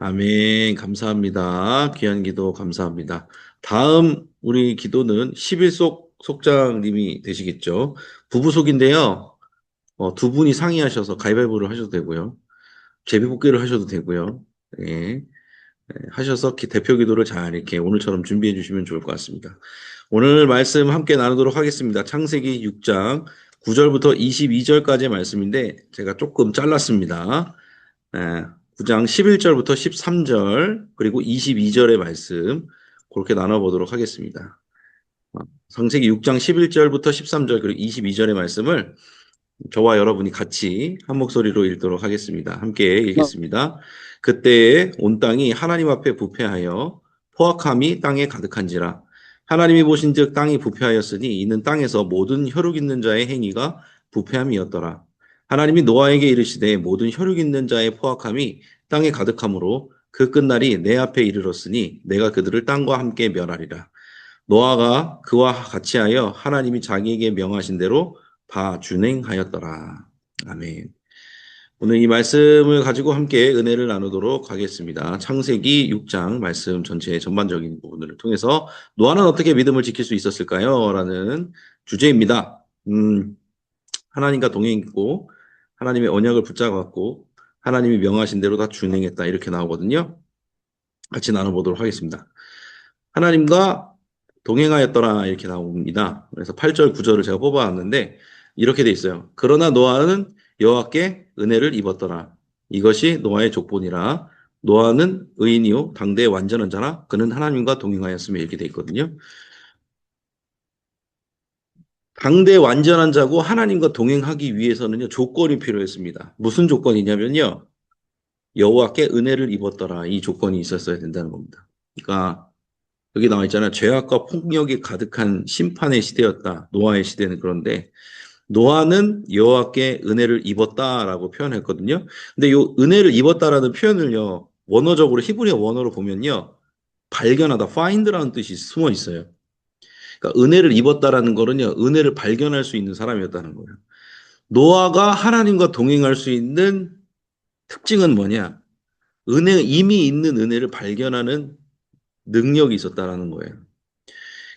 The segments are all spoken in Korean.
아멘. 감사합니다. 귀한 기도 감사합니다. 다음 우리 기도는 11속 속장님이 되시겠죠. 부부속인데요. 두 분이 상의하셔서 가위바위보를 하셔도 되고요. 제비뽑기를 하셔도 되고요. 예, 하셔서 대표 기도를 잘 이렇게 오늘처럼 준비해 주시면 좋을 것 같습니다. 오늘 말씀 함께 나누도록 하겠습니다. 창세기 6장 9절부터 22절까지의 말씀인데 제가 조금 잘랐습니다. 9장 11절부터 13절 그리고 22절의 말씀 그렇게 나눠보도록 하겠습니다. 창세기 6장 11절부터 13절 그리고 22절의 말씀을 저와 여러분이 같이 한 목소리로 읽도록 하겠습니다. 함께 읽겠습니다. 그때에 온 땅이 하나님 앞에 부패하여 포악함이 땅에 가득한지라. 하나님이 보신즉 땅이 부패하였으니 이는 땅에서 모든 혈육 있는 자의 행위가 부패함이었더라. 하나님이 노아에게 이르시되 모든 혈육 있는 자의 포악함이 땅에 가득함으로 그 끝날이 내 앞에 이르렀으니 내가 그들을 땅과 함께 멸하리라. 노아가 그와 같이 하여 하나님이 자기에게 명하신 대로 다 준행하였더라. 아멘. 오늘 이 말씀을 가지고 함께 은혜를 나누도록 하겠습니다. 창세기 6장 말씀 전체의 전반적인 부분들을 통해서 노아는 어떻게 믿음을 지킬 수 있었을까요? 라는 주제입니다. 하나님과 동행했고 하나님의 언약을 붙잡았고 하나님이 명하신 대로 다 준행했다 이렇게 나오거든요. 같이 나눠보도록 하겠습니다. 하나님과 동행하였더라 이렇게 나옵니다. 그래서 8절 9절을 제가 뽑아왔는데 이렇게 돼 있어요. 그러나 노아는 여호와께 은혜를 입었더라. 이것이 노아의 족본이라. 노아는 의인이요 당대의 완전한 자라. 그는 하나님과 동행하였으며 이렇게 돼 있거든요. 당대 완전한 자고 하나님과 동행하기 위해서는요 조건이 필요했습니다. 무슨 조건이냐면요 여호와께 은혜를 입었더라 이 조건이 있었어야 된다는 겁니다. 그러니까 여기 나와 있잖아요. 죄악과 폭력이 가득한 심판의 시대였다. 노아의 시대는. 그런데 노아는 여호와께 은혜를 입었다라고 표현했거든요. 근데 이 은혜를 입었다라는 표현을요. 원어적으로 히브리어 원어로 보면요. 발견하다, find라는 뜻이 숨어 있어요. 그러니까 은혜를 입었다라는 거는요. 은혜를 발견할 수 있는 사람이었다는 거예요. 노아가 하나님과 동행할 수 있는 특징은 뭐냐? 이미 있는 은혜를 발견하는 능력이 있었다라는 거예요.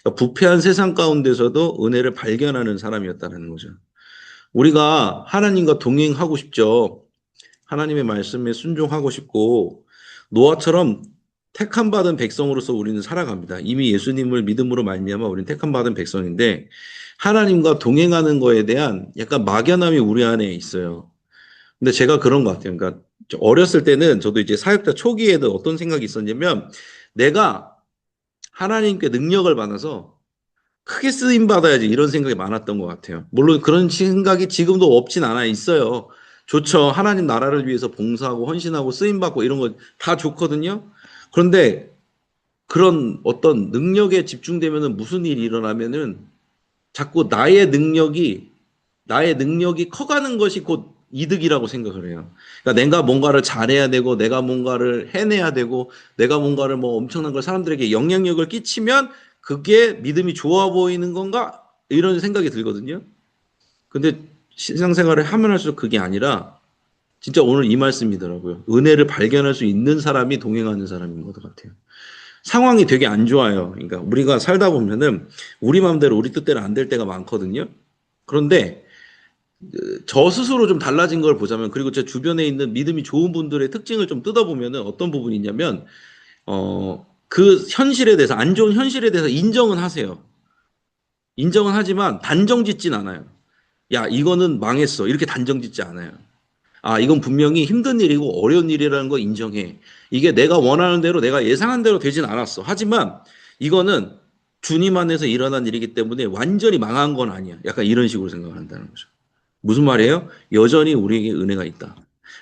그러니까 부패한 세상 가운데서도 은혜를 발견하는 사람이었다는 거죠. 우리가 하나님과 동행하고 싶죠. 하나님의 말씀에 순종하고 싶고 노아처럼 택함 받은 백성으로서 우리는 살아갑니다. 이미 예수님을 믿음으로 말미암아 우리는 택함 받은 백성인데 하나님과 동행하는 거에 대한 약간 막연함이 우리 안에 있어요. 근데 제가 그런 것 같아요. 그러니까 어렸을 때는 저도 이제 사역자 초기에도 어떤 생각이 있었냐면 내가 하나님께 능력을 받아서 크게 쓰임 받아야지 이런 생각이 많았던 것 같아요. 물론 그런 생각이 지금도 없진 않아 있어요. 좋죠. 하나님 나라를 위해서 봉사하고 헌신하고 쓰임 받고 이런 거 다 좋거든요. 그런데 그런 어떤 능력에 집중되면은 무슨 일이 일어나면은 자꾸 나의 능력이 커가는 것이 곧 이득이라고 생각을 해요. 그러니까 내가 뭔가를 잘해야 되고, 내가 뭔가를 해내야 되고, 내가 뭔가를 뭐 엄청난 걸 사람들에게 영향력을 끼치면 그게 믿음이 좋아 보이는 건가? 이런 생각이 들거든요. 근데 신앙생활을 하면 할수록 그게 아니라 진짜 오늘 이 말씀이더라고요. 은혜를 발견할 수 있는 사람이 동행하는 사람인 것 같아요. 상황이 되게 안 좋아요. 그러니까 우리가 살다 보면은 우리 마음대로 우리 뜻대로 안 될 때가 많거든요. 그런데 저 스스로 좀 달라진 걸 보자면 그리고 제 주변에 있는 믿음이 좋은 분들의 특징을 좀 뜯어보면은 어떤 부분이 있냐면 그 현실에 대해서 안 좋은 현실에 대해서 인정은 하세요. 인정은 하지만 단정 짓진 않아요. 야, 이거는 망했어. 이렇게 단정 짓지 않아요. 아, 이건 분명히 힘든 일이고 어려운 일이라는 거 인정해. 이게 내가 원하는 대로 내가 예상한 대로 되진 않았어. 하지만 이거는 주님 안에서 일어난 일이기 때문에 완전히 망한 건 아니야. 약간 이런 식으로 생각한다는 거죠. 무슨 말이에요? 여전히 우리에게 은혜가 있다.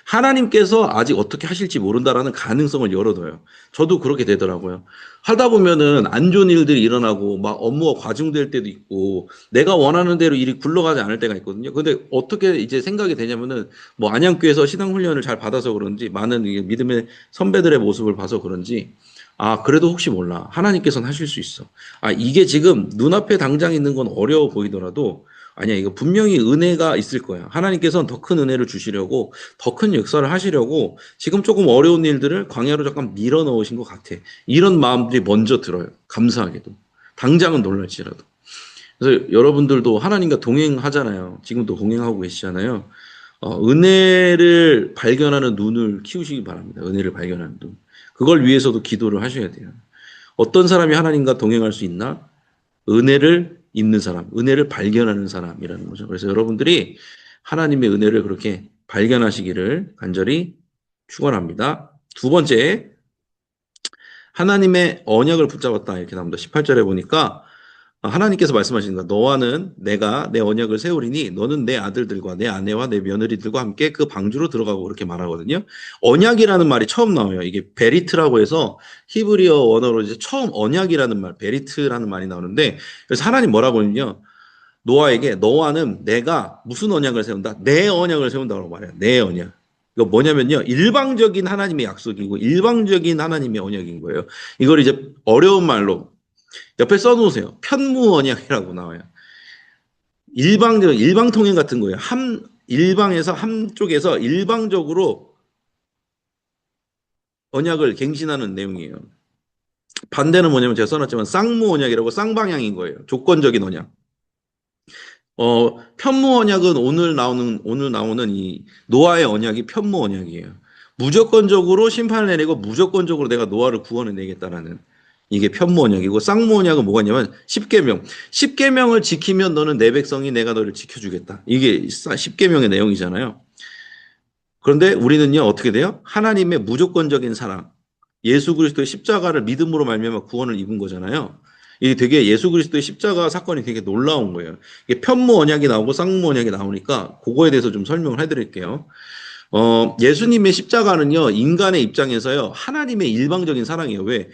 하나님께서 아직 어떻게 하실지 모른다라는 가능성을 열어둬요. 저도 그렇게 되더라고요. 하다 보면은 안 좋은 일들이 일어나고 막 업무가 과중될 때도 있고 내가 원하는 대로 일이 굴러가지 않을 때가 있거든요. 근데 어떻게 이제 생각이 되냐면은 뭐 안양교에서 신앙 훈련을 잘 받아서 그런지 많은 믿음의 선배들의 모습을 봐서 그런지 아, 그래도 혹시 몰라. 하나님께서는 하실 수 있어. 아, 이게 지금 눈앞에 당장 있는 건 어려워 보이더라도 아니야, 이거 분명히 은혜가 있을 거야. 하나님께서는 더 큰 은혜를 주시려고, 더 큰 역사를 하시려고 지금 조금 어려운 일들을 광야로 잠깐 밀어 넣으신 것 같아. 이런 마음들이 먼저 들어요. 감사하게도. 당장은 놀랄지라도. 그래서 여러분들도 하나님과 동행하잖아요. 지금도 동행하고 계시잖아요. 은혜를 발견하는 눈을 키우시기 바랍니다. 은혜를 발견하는 눈. 그걸 위해서도 기도를 하셔야 돼요. 어떤 사람이 하나님과 동행할 수 있나? 은혜를 입는 사람, 은혜를 발견하는 사람이라는 거죠. 그래서 여러분들이 하나님의 은혜를 그렇게 발견하시기를 간절히 축원합니다. 두 번째, 하나님의 언약을 붙잡았다 이렇게 나옵니다. 18절에 보니까 하나님께서 말씀하시는 거야. 너와는 내가 내 언약을 세우리니 너는 내 아들들과 내 아내와 내 며느리들과 함께 그 방주로 들어가고 그렇게 말하거든요. 언약이라는 말이 처음 나와요. 이게 베리트라고 해서 히브리어 원어로 이제 처음 언약이라는 말, 베리트라는 말이 나오는데 그래서 하나님 뭐라고 하냐면요. 노아에게 너와는 내가 무슨 언약을 세운다? 내 언약을 세운다고 말해요. 내 언약. 이거 뭐냐면요. 일방적인 하나님의 약속이고 일방적인 하나님의 언약인 거예요. 이걸 이제 어려운 말로 옆에 써놓으세요. 편무 언약이라고 나와요. 일방통행 같은 거예요. 일방에서 한쪽에서 일방적으로 언약을 갱신하는 내용이에요. 반대는 뭐냐면 제가 써놨지만 쌍무 언약이라고 쌍방향인 거예요. 조건적인 언약. 편무 언약은 오늘 나오는 이 노아의 언약이 편무 언약이에요. 무조건적으로 심판을 내리고 무조건적으로 내가 노아를 구원해 내겠다라는 이게 편무 언약이고 쌍무 언약은 뭐가 있냐면 십계명. 십계명을 지키면 너는 내 백성이 내가 너를 지켜주겠다. 이게 십계명의 내용이잖아요. 그런데 우리는요 어떻게 돼요? 하나님의 무조건적인 사랑, 예수 그리스도의 십자가를 믿음으로 말미암아 구원을 입은 거잖아요. 이게 되게 예수 그리스도의 십자가 사건이 되게 놀라운 거예요. 이게 편무 언약이 나오고 쌍무 언약이 나오니까 그거에 대해서 좀 설명을 해드릴게요. 예수님의 십자가는요 인간의 입장에서요 하나님의 일방적인 사랑이에요. 왜?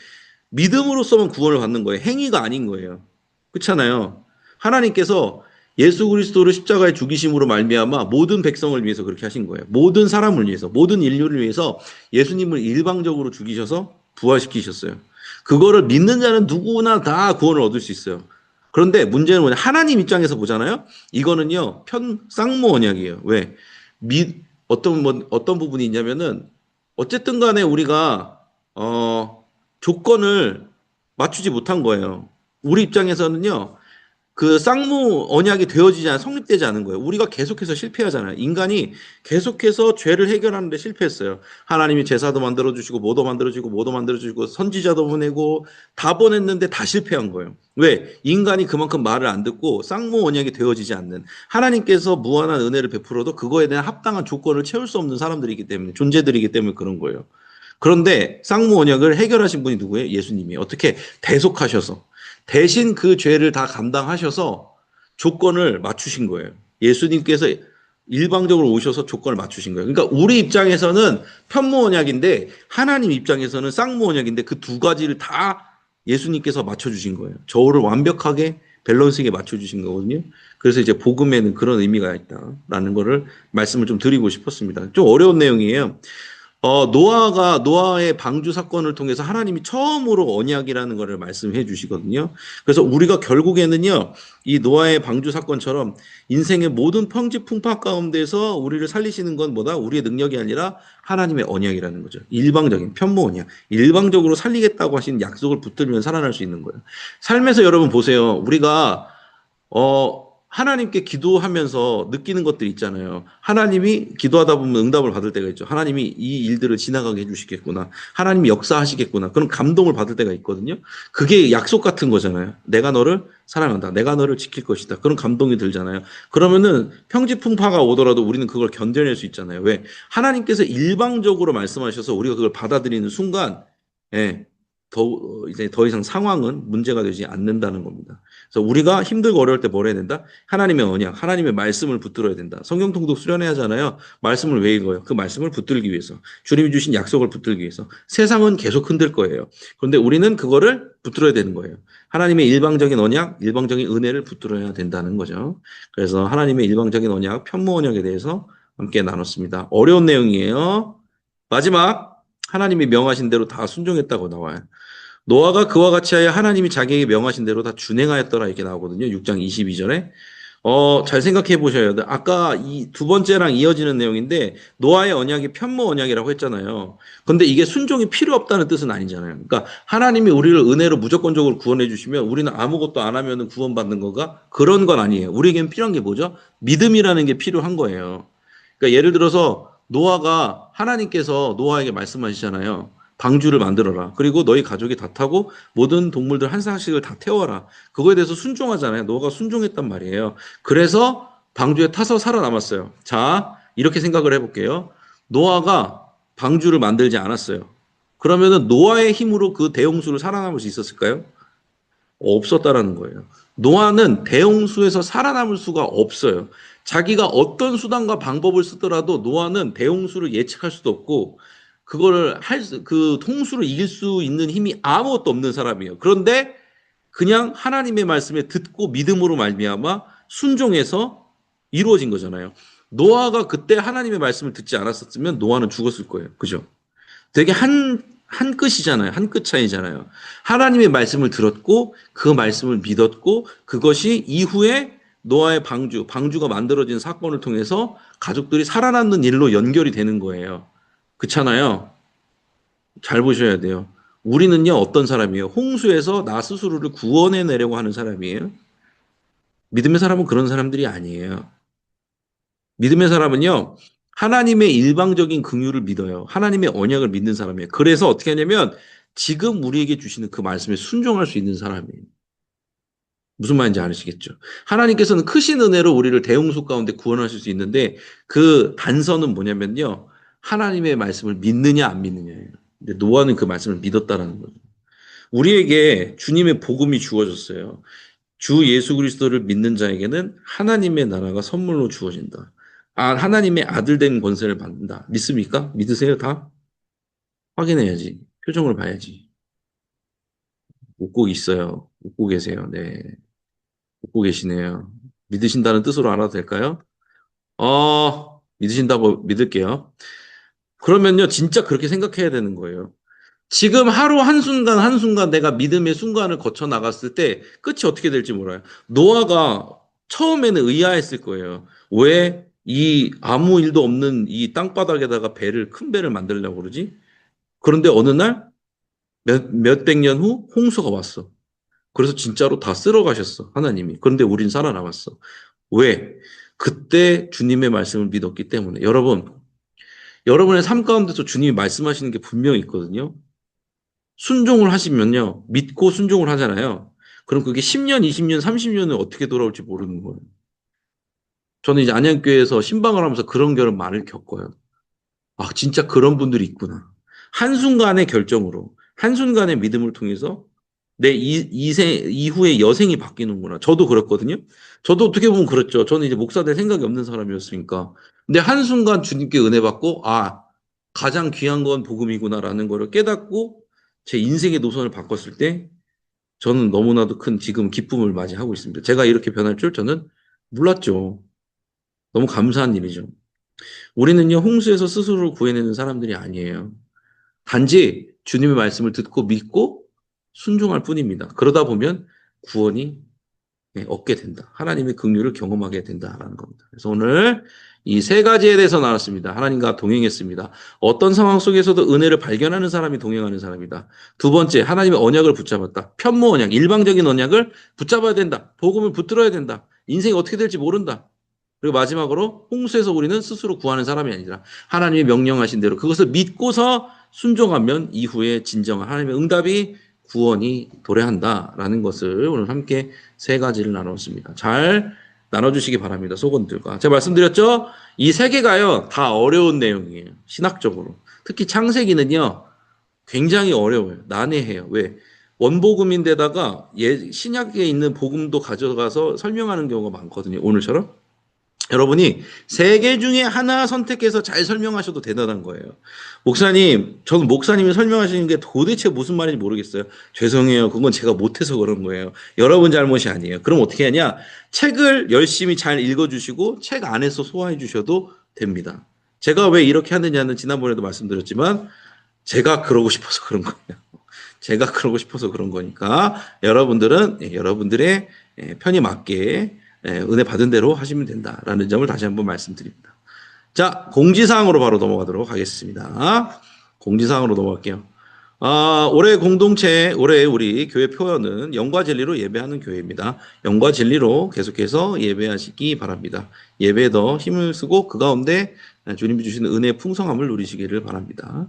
믿음으로써만 구원을 받는 거예요. 행위가 아닌 거예요. 그렇잖아요. 하나님께서 예수 그리스도를 십자가에 죽이심으로 말미암아 모든 백성을 위해서 그렇게 하신 거예요. 모든 사람을 위해서, 모든 인류를 위해서 예수님을 일방적으로 죽이셔서 부활시키셨어요. 그거를 믿는 자는 누구나 다 구원을 얻을 수 있어요. 그런데 문제는 뭐냐? 하나님 입장에서 보잖아요. 이거는요, 쌍무 언약이에요. 왜? 어떤 부분이 있냐면은, 어쨌든 간에 우리가, 조건을 맞추지 못한 거예요. 우리 입장에서는요, 그 쌍무 언약이 성립되지 않은 거예요. 우리가 계속해서 실패하잖아요. 인간이 계속해서 죄를 해결하는데 실패했어요. 하나님이 제사도 만들어주시고, 뭐도 만들어주고, 뭐도 만들어주시고, 선지자도 보내고, 다 보냈는데 다 실패한 거예요. 왜? 인간이 그만큼 말을 안 듣고 쌍무 언약이 되어지지 않는 하나님께서 무한한 은혜를 베풀어도 그거에 대한 합당한 조건을 채울 수 없는 사람들이기 때문에, 존재들이기 때문에 그런 거예요. 그런데 쌍무 언약을 해결하신 분이 누구예요? 예수님이. 어떻게? 대속하셔서. 대신 그 죄를 다 감당하셔서 조건을 맞추신 거예요. 예수님께서 일방적으로 오셔서 조건을 맞추신 거예요. 그러니까 우리 입장에서는 편무 언약인데 하나님 입장에서는 쌍무 언약인데 그 두 가지를 다 예수님께서 맞춰주신 거예요. 저를 완벽하게 밸런스 있게 맞춰주신 거거든요. 그래서 이제 복음에는 그런 의미가 있다라는 거를 말씀을 좀 드리고 싶었습니다. 좀 어려운 내용이에요. 노아의 방주 사건을 통해서 하나님이 처음으로 언약이라는 것을 말씀해 주시거든요. 그래서 우리가 결국에는요, 이 노아의 방주 사건처럼 인생의 모든 평지풍파 가운데서 우리를 살리시는 건 뭐다? 우리의 능력이 아니라 하나님의 언약이라는 거죠. 일방적인 편무 언약. 일방적으로 살리겠다고 하신 약속을 붙들면 살아날 수 있는 거예요. 삶에서 여러분 보세요. 우리가 하나님께 기도하면서 느끼는 것들 있잖아요. 하나님이 기도하다 보면 응답을 받을 때가 있죠. 하나님이 이 일들을 지나가게 해주시겠구나. 하나님이 역사하시겠구나. 그런 감동을 받을 때가 있거든요. 그게 약속 같은 거잖아요. 내가 너를 사랑한다. 내가 너를 지킬 것이다. 그런 감동이 들잖아요. 그러면은 평지풍파가 오더라도 우리는 그걸 견뎌낼 수 있잖아요. 왜? 하나님께서 일방적으로 말씀하셔서 우리가 그걸 받아들이는 순간, 예, 이제 더 이상 상황은 문제가 되지 않는다는 겁니다. 그래서 우리가 힘들고 어려울 때 뭘 해야 된다? 하나님의 언약, 하나님의 말씀을 붙들어야 된다. 성경 통독 수련회 하잖아요. 말씀을 왜 읽어요? 그 말씀을 붙들기 위해서. 주님이 주신 약속을 붙들기 위해서. 세상은 계속 흔들 거예요. 그런데 우리는 그거를 붙들어야 되는 거예요. 하나님의 일방적인 언약, 일방적인 은혜를 붙들어야 된다는 거죠. 그래서 하나님의 일방적인 언약, 편무 언약에 대해서 함께 나눴습니다. 어려운 내용이에요. 마지막 하나님이 명하신 대로 다 순종했다고 나와요. 노아가 그와 같이 하여 하나님이 자기에게 명하신 대로 다 준행하였더라 이렇게 나오거든요. 6장 22절에. 잘 생각해 보셔야 돼요. 아까 이 두 번째랑 이어지는 내용인데, 노아의 언약이 편모 언약이라고 했잖아요. 근데 이게 순종이 필요 없다는 뜻은 아니잖아요. 그러니까 하나님이 우리를 은혜로 무조건적으로 구원해 주시면 우리는 아무것도 안 하면 구원받는 거가 그런 건 아니에요. 우리에겐 필요한 게 뭐죠? 믿음이라는 게 필요한 거예요. 그러니까 예를 들어서 노아가 하나님께서 노아에게 말씀하시잖아요. 방주를 만들어라. 그리고 너희 가족이 다 타고 모든 동물들 한 쌍씩을 다 태워라. 그거에 대해서 순종하잖아요. 노아가 순종했단 말이에요. 그래서 방주에 타서 살아남았어요. 자, 이렇게 생각을 해볼게요. 노아가 방주를 만들지 않았어요. 그러면은 노아의 힘으로 그 대홍수를 살아남을 수 있었을까요? 없었다라는 거예요. 노아는 대홍수에서 살아남을 수가 없어요. 자기가 어떤 수단과 방법을 쓰더라도 노아는 대홍수를 예측할 수도 없고 그거를 그 홍수를 이길 수 있는 힘이 아무것도 없는 사람이에요. 그런데 그냥 하나님의 말씀에 듣고 믿음으로 말미암아 순종해서 이루어진 거잖아요. 노아가 그때 하나님의 말씀을 듣지 않았었으면 노아는 죽었을 거예요. 그죠? 되게 한 끝이잖아요. 한 끝 차이잖아요. 하나님의 말씀을 들었고 그 말씀을 믿었고 그것이 이후에 노아의 방주가 만들어진 사건을 통해서 가족들이 살아남는 일로 연결이 되는 거예요. 그렇잖아요. 잘 보셔야 돼요. 우리는요, 어떤 사람이에요? 홍수에서 나 스스로를 구원해내려고 하는 사람이에요. 믿음의 사람은 그런 사람들이 아니에요. 믿음의 사람은요, 하나님의 일방적인 긍휼을 믿어요. 하나님의 언약을 믿는 사람이에요. 그래서 어떻게 하냐면, 지금 우리에게 주시는 그 말씀에 순종할 수 있는 사람이에요. 무슨 말인지 아시겠죠? 하나님께서는 크신 은혜로 우리를 대홍수 가운데 구원하실 수 있는데, 그 단서는 뭐냐면요, 하나님의 말씀을 믿느냐, 안 믿느냐예요. 근데 노아는 그 말씀을 믿었다라는 거죠. 우리에게 주님의 복음이 주어졌어요. 주 예수 그리스도를 믿는 자에게는 하나님의 나라가 선물로 주어진다. 하나님의 아들 된 권세를 받는다. 믿습니까? 믿으세요, 다? 확인해야지. 표정을 봐야지. 웃고 있어요. 웃고 계세요. 네. 웃고 계시네요. 믿으신다는 뜻으로 알아도 될까요? 믿으신다고 믿을게요. 그러면요, 진짜 그렇게 생각해야 되는 거예요. 지금 하루 한순간 한순간 내가 믿음의 순간을 거쳐 나갔을 때 끝이 어떻게 될지 몰라요. 노아가 처음에는 의아했을 거예요. 왜 이 아무 일도 없는 이 땅바닥에다가 큰 배를 만들려고 그러지? 그런데 어느 날 몇백 년 후 홍수가 왔어. 그래서 진짜로 다 쓸어가셨어. 하나님이. 그런데 우린 살아남았어. 왜? 그때 주님의 말씀을 믿었기 때문에. 여러분의 삶 가운데서 주님이 말씀하시는 게 분명히 있거든요. 순종을 하시면요. 믿고 순종을 하잖아요. 그럼 그게 10년, 20년, 30년은 어떻게 돌아올지 모르는 거예요. 저는 이제 안양교회에서 신방을 하면서 그런 경험 많이 겪어요. 진짜 그런 분들이 있구나. 한순간의 결정으로, 한순간의 믿음을 통해서 내 이후의 여생이 바뀌는구나. 저도 그렇거든요. 저도 어떻게 보면 그렇죠. 저는 이제 목사 될 생각이 없는 사람이었으니까. 근데 한순간 주님께 은혜 받고, 가장 귀한 건 복음이구나라는 거를 깨닫고 제 인생의 노선을 바꿨을 때 저는 너무나도 큰 지금 기쁨을 맞이하고 있습니다. 제가 이렇게 변할 줄 저는 몰랐죠. 너무 감사한 일이죠. 우리는요, 홍수에서 스스로를 구해내는 사람들이 아니에요. 단지 주님의 말씀을 듣고 믿고 순종할 뿐입니다. 그러다 보면 구원이 얻게 된다. 하나님의 긍휼을 경험하게 된다라는 겁니다. 그래서 오늘 이 세 가지에 대해서 나눴습니다. 하나님과 동행했습니다. 어떤 상황 속에서도 은혜를 발견하는 사람이 동행하는 사람이다. 두 번째, 하나님의 언약을 붙잡았다. 편모 언약, 일방적인 언약을 붙잡아야 된다. 복음을 붙들어야 된다. 인생이 어떻게 될지 모른다. 그리고 마지막으로 홍수에서 우리는 스스로 구하는 사람이 아니라 하나님이 명령하신 대로 그것을 믿고서 순종하면 이후에 진정한 하나님의 응답이 구원이 도래한다라는 것을 오늘 함께 세 가지를 나눴습니다. 잘 나눠주시기 바랍니다. 속원들과. 제가 말씀드렸죠? 이 세 개가요, 다 어려운 내용이에요. 신학적으로. 특히 창세기는요, 굉장히 어려워요. 난해해요. 왜? 원복음인데다가 신약에 있는 복음도 가져가서 설명하는 경우가 많거든요. 오늘처럼. 여러분이 세 개 중에 하나 선택해서 잘 설명하셔도 대단한 거예요. 목사님, 저는 목사님이 설명하시는 게 도대체 무슨 말인지 모르겠어요. 죄송해요. 그건 제가 못해서 그런 거예요. 여러분 잘못이 아니에요. 그럼 어떻게 하냐? 책을 열심히 잘 읽어주시고 책 안에서 소화해 주셔도 됩니다. 제가 왜 이렇게 하느냐는 지난번에도 말씀드렸지만 제가 그러고 싶어서 그런 거예요. 제가 그러고 싶어서 그런 거니까 여러분들은 여러분들의 편에 맞게 은혜 받은 대로 하시면 된다라는 점을 다시 한번 말씀드립니다. 자, 공지사항으로 바로 넘어가도록 하겠습니다. 공지사항으로 넘어갈게요. 올해 공동체, 올해 우리 교회 표현은 영과 진리로 예배하는 교회입니다. 영과 진리로 계속해서 예배하시기 바랍니다. 예배에 더 힘을 쓰고 그 가운데 주님이 주시는 은혜의 풍성함을 누리시기를 바랍니다.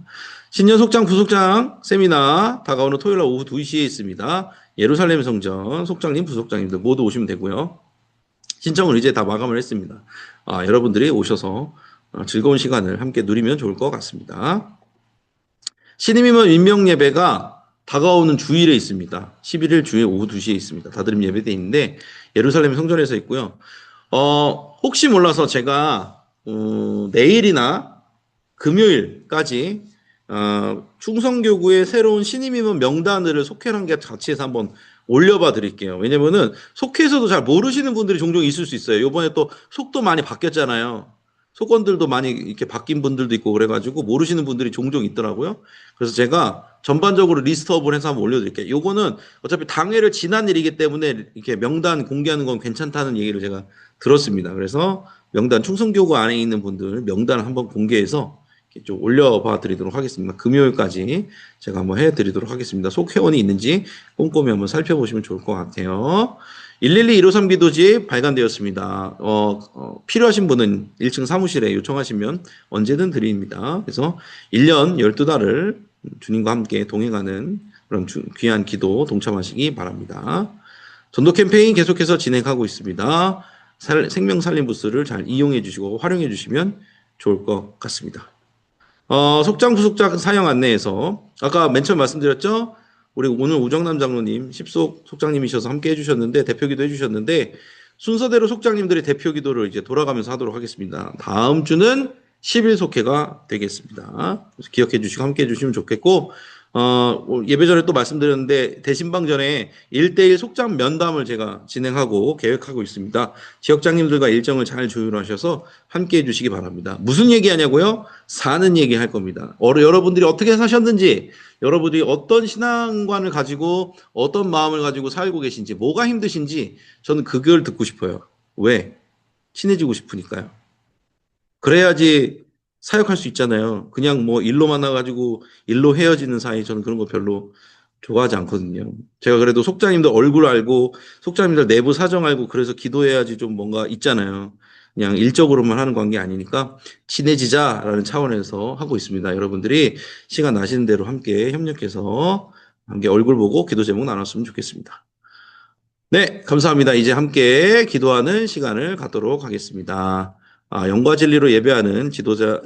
신년 속장, 부속장 세미나 다가오는 토요일 오후 2시에 있습니다. 예루살렘 성전 속장님, 부속장님들 모두 오시면 되고요. 신청을 이제 다 마감을 했습니다. 여러분들이 오셔서 즐거운 시간을 함께 누리면 좋을 것 같습니다. 신임임원 임명 예배가 다가오는 주일에 있습니다. 11일 주일 오후 2시에 있습니다. 다드림 예배대 있는데 예루살렘 성전에서 있고요. 혹시 몰라서 제가 내일이나 금요일까지 충성교구의 새로운 신임임원 명단을 속회란계 자체에서 한번 올려봐 드릴게요. 왜냐면은 속회에서도 잘 모르시는 분들이 종종 있을 수 있어요. 이번에 또 속도 많이 바뀌었잖아요. 속건들도 많이 이렇게 바뀐 분들도 있고 그래가지고 모르시는 분들이 종종 있더라고요. 그래서 제가 전반적으로 리스트업을 해서 한번 올려드릴게요. 요거는 어차피 당회를 지난 일이기 때문에 이렇게 명단 공개하는 건 괜찮다는 얘기를 제가 들었습니다. 그래서 명단 충성교구 안에 있는 분들 명단을 한번 공개해서 좀 올려봐 드리도록 하겠습니다. 금요일까지 제가 한번 해드리도록 하겠습니다. 속 회원이 있는지 꼼꼼히 한번 살펴보시면 좋을 것 같아요. 112-153 기도지 발간되었습니다. 필요하신 분은 1층 사무실에 요청하시면 언제든 드립니다. 그래서 1년 12달을 주님과 함께 동행하는 그런 귀한 기도 동참하시기 바랍니다. 전도 캠페인 계속해서 진행하고 있습니다. 생명 살림 부스를 잘 이용해 주시고 활용해 주시면 좋을 것 같습니다. 속장 부속장 사용 안내에서 아까 맨 처음 말씀드렸죠? 우리 오늘 우정남 장로님 10속 속장님이셔서 함께 해주셨는데 대표기도 해주셨는데 순서대로 속장님들이 대표기도를 이제 돌아가면서 하도록 하겠습니다. 다음 주는 10일 속회가 되겠습니다. 그래서 기억해 주시고 함께 해주시면 좋겠고 예배 전에 또 말씀드렸는데 대신방 전에 1대1 속장 면담을 제가 진행하고 계획하고 있습니다. 지역장님들과 일정을 잘 조율하셔서 함께 해주시기 바랍니다. 무슨 얘기하냐고요? 사는 얘기 할 겁니다. 여러분들이 어떻게 사셨는지, 여러분들이 어떤 신앙관을 가지고 어떤 마음을 가지고 살고 계신지, 뭐가 힘드신지 저는 그걸 듣고 싶어요. 왜? 친해지고 싶으니까요. 그래야지 사역할 수 있잖아요. 그냥 뭐 일로 만나가지고 일로 헤어지는 사이 저는 그런 거 별로 좋아하지 않거든요. 제가 그래도 속장님들 얼굴 알고 속장님들 내부 사정 알고 그래서 기도해야지 좀 뭔가 있잖아요. 그냥 일적으로만 하는 관계 아니니까 친해지자라는 차원에서 하고 있습니다. 여러분들이 시간 나시는 대로 함께 협력해서 함께 얼굴 보고 기도 제목 나눴으면 좋겠습니다. 네, 감사합니다. 이제 함께 기도하는 시간을 갖도록 하겠습니다. 영과 진리로 예배하는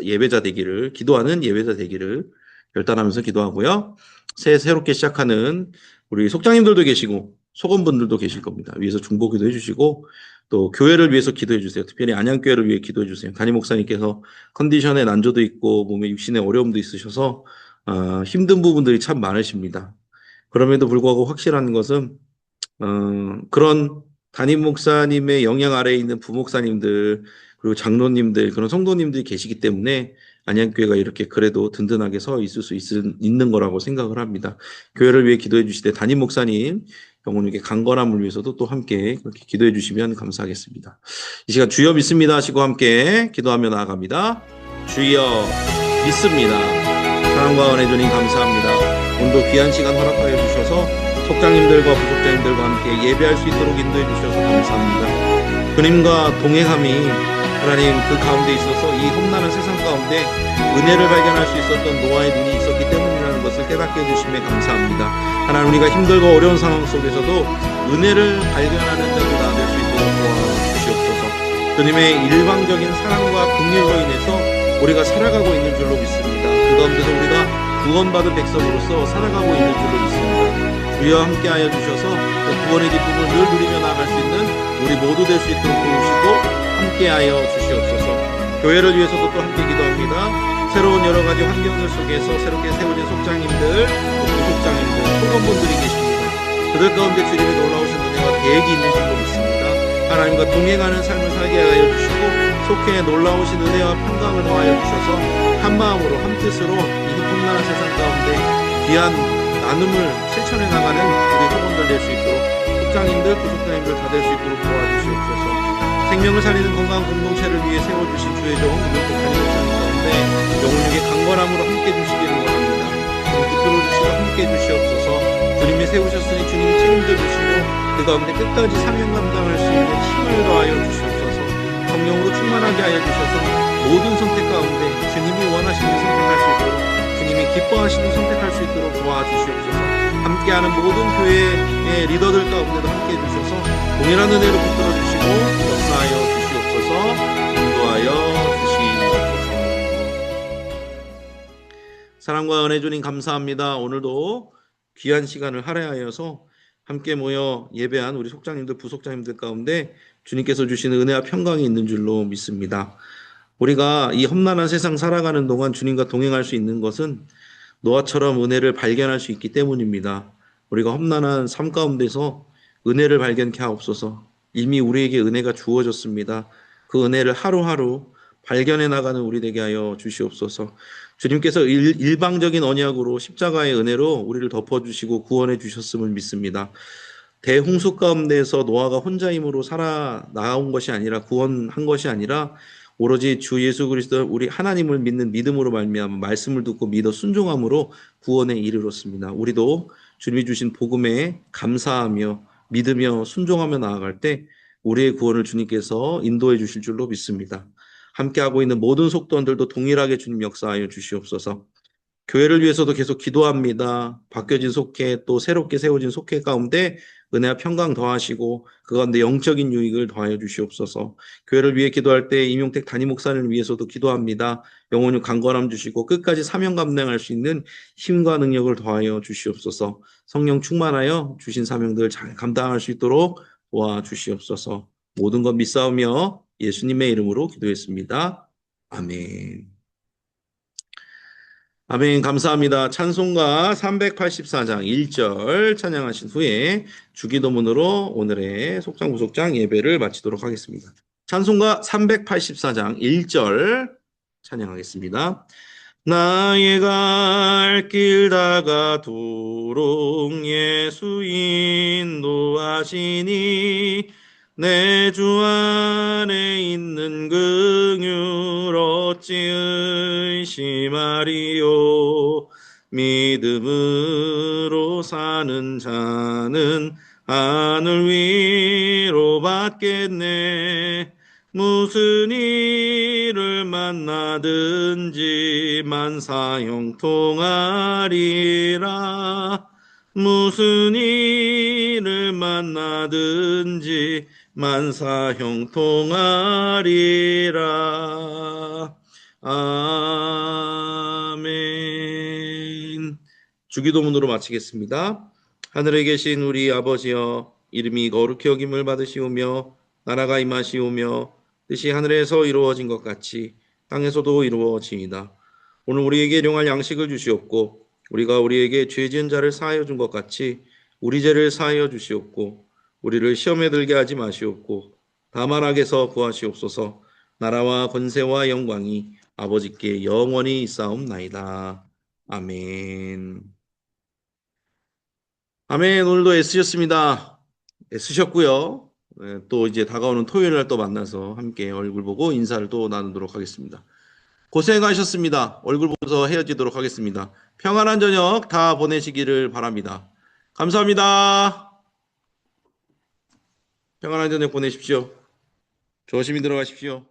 예배자 되기를, 기도하는 예배자 되기를 결단하면서 기도하고요. 새롭게 시작하는 우리 속장님들도 계시고, 소건분들도 계실 겁니다. 위에서 중보기도 해주시고, 또 교회를 위해서 기도해 주세요. 특별히 안양교회를 위해 기도해 주세요. 담임 목사님께서 컨디션에 난조도 있고, 몸에 육신에 어려움도 있으셔서, 힘든 부분들이 참 많으십니다. 그럼에도 불구하고 확실한 것은, 그런 담임 목사님의 영향 아래에 있는 부목사님들, 그리고 장로님들, 그런 성도님들이 계시기 때문에 안양교회가 이렇게 그래도 든든하게 서 있을 수 있는 거라고 생각을 합니다. 교회를 위해 기도해 주시되 담임 목사님 영혼에게 강건함을 위해서도 또 함께 그렇게 기도해 주시면 감사하겠습니다. 이 시간 주여 믿습니다 하시고 함께 기도하며 나아갑니다. 주여 믿습니다. 사랑과 은혜 주님 감사합니다. 오늘도 귀한 시간 허락하여 주셔서 속장님들과 부속장님들과 함께 예배할 수 있도록 인도해 주셔서 감사합니다. 주님과 동행함이 하나님 그 가운데 있어서 이 험난한 세상 가운데 은혜를 발견할 수 있었던 노아의 눈이 있었기 때문이라는 것을 깨닫게 해주심에 감사합니다. 하나님 우리가 힘들고 어려운 상황 속에서도 은혜를 발견하는 자로 될 수 있도록 도와주시옵소서. 주님의 일방적인 사랑과 긍휼로 인해서 우리가 살아가고 있는 줄로 믿습니다. 그 가운데서 우리가 구원받은 백성으로서 살아가고 있는 줄로 믿습니다. 주여 함께하여 주셔서 그 구원의 기쁨을 늘 누리며 나아갈 수 있는 우리 모두 될 수 있도록 도우시고 함께하여 주시옵소서. 교회를 위해서도 또 함께 기도합니다. 새로운 여러 가지 환경들 속에서 새롭게 세워진 속장님들, 부속장님들, 소건분들이 계십니다. 그들 가운데 주님의 놀라우신 은혜와 계획이 있는 줄로 믿습니다. 하나님과 동행하는 삶을 살게 하여 주시고 속행에 놀라우신 은혜와 평강을 더하여 주셔서 한 마음으로 한 뜻으로 이 험난한 세상 가운데 귀한 나눔을 실천해 나가는 우리 소건들 될 수 있도록 속장님들, 부속장님들 다 될 수 있도록 도와주시옵소서. 생명을 살리는 건강한 공동체를 위해 세워주신 주의 종 이명택 담임목사님 가운데 영혼에게 강건함으로 함께 주시기를 원합니다. 붙들어 주시고 함께 주시옵소서. 주님이 세우셨으니 주님이 책임져 주시고 그 가운데 끝까지 사명 감당할 수 있는 힘을 더하여 주시옵소서. 성령으로 충만하게 하여 주셔서 모든 선택 가운데 주님이 원하시는 선택할 수 있도록, 주님이 기뻐하시는 선택할 수 있도록 도와주시옵소서. 함께하는 모든 교회의 리더들 가운데도 함께해 주셔서 동일한 은혜로 붙들어 주시고 역사하여 주시옵소서. 인도하여 주시옵소서. 사랑과 은혜 주님 감사합니다. 오늘도 귀한 시간을 할애하여서 함께 모여 예배한 우리 속장님들, 부속장님들 가운데 주님께서 주시는 은혜와 평강이 있는 줄로 믿습니다. 우리가 이 험난한 세상 살아가는 동안 주님과 동행할 수 있는 것은 노아처럼 은혜를 발견할 수 있기 때문입니다. 우리가 험난한 삶 가운데서 은혜를 발견케 하옵소서. 이미 우리에게 은혜가 주어졌습니다. 그 은혜를 하루하루 발견해 나가는 우리 되게 하여 주시옵소서. 주님께서 일방적인 언약으로 십자가의 은혜로 우리를 덮어주시고 구원해 주셨음을 믿습니다. 대홍수 가운데서 노아가 혼자 힘으로 살아나온 것이 아니라, 구원한 것이 아니라 오로지 주 예수 그리스도 우리 하나님을 믿는 믿음으로 말미암아 말씀을 듣고 믿어 순종함으로 구원에 이르렀습니다. 우리도 주님이 주신 복음에 감사하며 믿으며 순종하며 나아갈 때 우리의 구원을 주님께서 인도해 주실 줄로 믿습니다. 함께하고 있는 모든 속도원들도 동일하게 주님 역사하여 주시옵소서. 교회를 위해서도 계속 기도합니다. 바뀌어진 속회, 또 새롭게 세워진 속회 가운데 은혜와 평강 더하시고 그 가운데 영적인 유익을 더하여 주시옵소서. 교회를 위해 기도할 때 이명택 담임 목사님을 위해서도 기도합니다. 영혼이 강건함 주시고 끝까지 사명 감당할 수 있는 힘과 능력을 더하여 주시옵소서. 성령 충만하여 주신 사명들 잘 감당할 수 있도록 도와주시옵소서. 모든 것 믿사오며 예수님의 이름으로 기도했습니다. 아멘. 아멘. 감사합니다. 찬송가 384장 1절 찬양하신 후에 주기도문으로 오늘의 속장 부속장 예배를 마치도록 하겠습니다. 찬송가 384장 1절 찬양하겠습니다. 나의 갈 길 다가도록 예수 인도하시니 내 주 안에 있는 긍휼 어찌 의심하리요. 믿음으로 사는 자는 하늘 위로 받겠네. 무슨 일을 만나든지 만사 형통하리라. 무슨 일을 만나든지 만사 형통하리라. 아멘. 주기도문으로 마치겠습니다. 하늘에 계신 우리 아버지여, 이름이 거룩히 여김을 받으시오며 나라가 임하시오며 뜻이 하늘에서 이루어진 것 같이 땅에서도 이루어지이다. 오늘 우리에게 일용할 양식을 주시옵고 우리가 우리에게 죄 지은 자를 사하여 준 것 같이 우리 죄를 사하여 주시옵고 우리를 시험에 들게 하지 마시옵고 다만 악에서 구하시옵소서. 나라와 권세와 영광이 아버지께 영원히 있사옵나이다. 아멘. 아멘. 오늘도 애쓰셨습니다. 애쓰셨고요. 또 이제 다가오는 토요일 날 또 만나서 함께 얼굴 보고 인사를 또 나누도록 하겠습니다. 고생하셨습니다. 얼굴 보면서 헤어지도록 하겠습니다. 평안한 저녁 다 보내시기를 바랍니다. 감사합니다. 평안한 저녁 보내십시오. 조심히 들어가십시오.